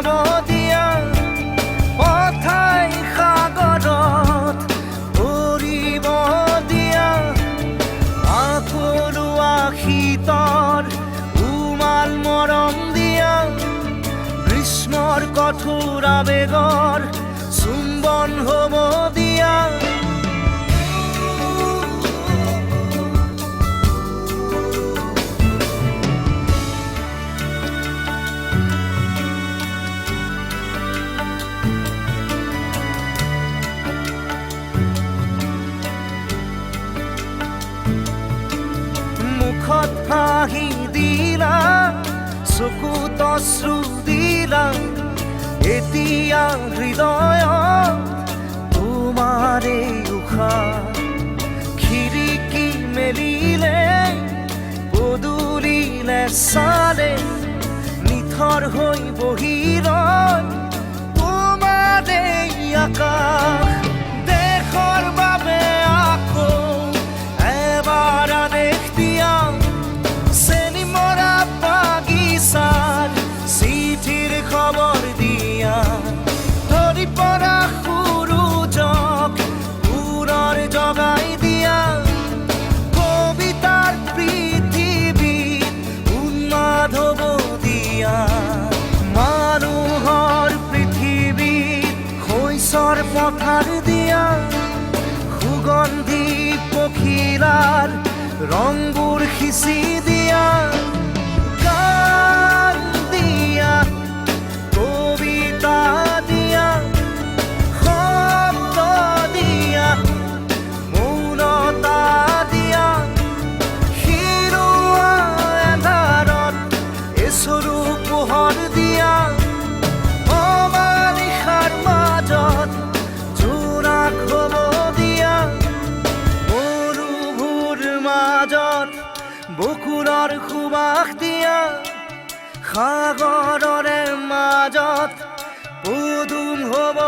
যাব দিয়া পথাই সাগৰত পৰিব দিয়া আকলোৱা শীতৰ উমাল মৰম দিয়া গ্ৰীষ্মৰ কঠোৰ আবেগৰ চুম্বন হ'ব দিয়া মুখত হাঁহি দিলা চকুত অশ্ৰু দিলা এতিয়া হৃদয়ত তোমাৰে উশাহ খিৰিকী মেলিলে পদূলিলে চালে নিথৰ হৈ বহি ৰয় তোমাৰে আকাশ দেশৰ বাবে আকৌ এবাৰ আদেশ দিয়া চেনি মৰা বাগিচাৰ চিঠিৰ খবৰ দিয়া ধৰি পৰা সূৰুজক পুৰৰ জগাই দিয়া কবিতাৰ পৃথিৱীত উন্মাদ হ'ব দিয়া মানুহৰ পৃথিৱীত শৈশৰ পথাৰ দিয়া সুগন্ধি পখিলাৰ ৰংবোৰ সিঁচি দিয়া গান দিয়া কবিতা দিয়া শব্দ দিয়া মৌনতা দিয়া হিৰোৱা এন্ধাৰত এচৰু পোহৰ দিয়া অমানিশাৰ মাজত জোনাক হ'ব দিয়া মৰুভূমিৰ মাজত বকুলৰ সুবাস দিয়া সাগৰৰে মাজত পদুম হ'ব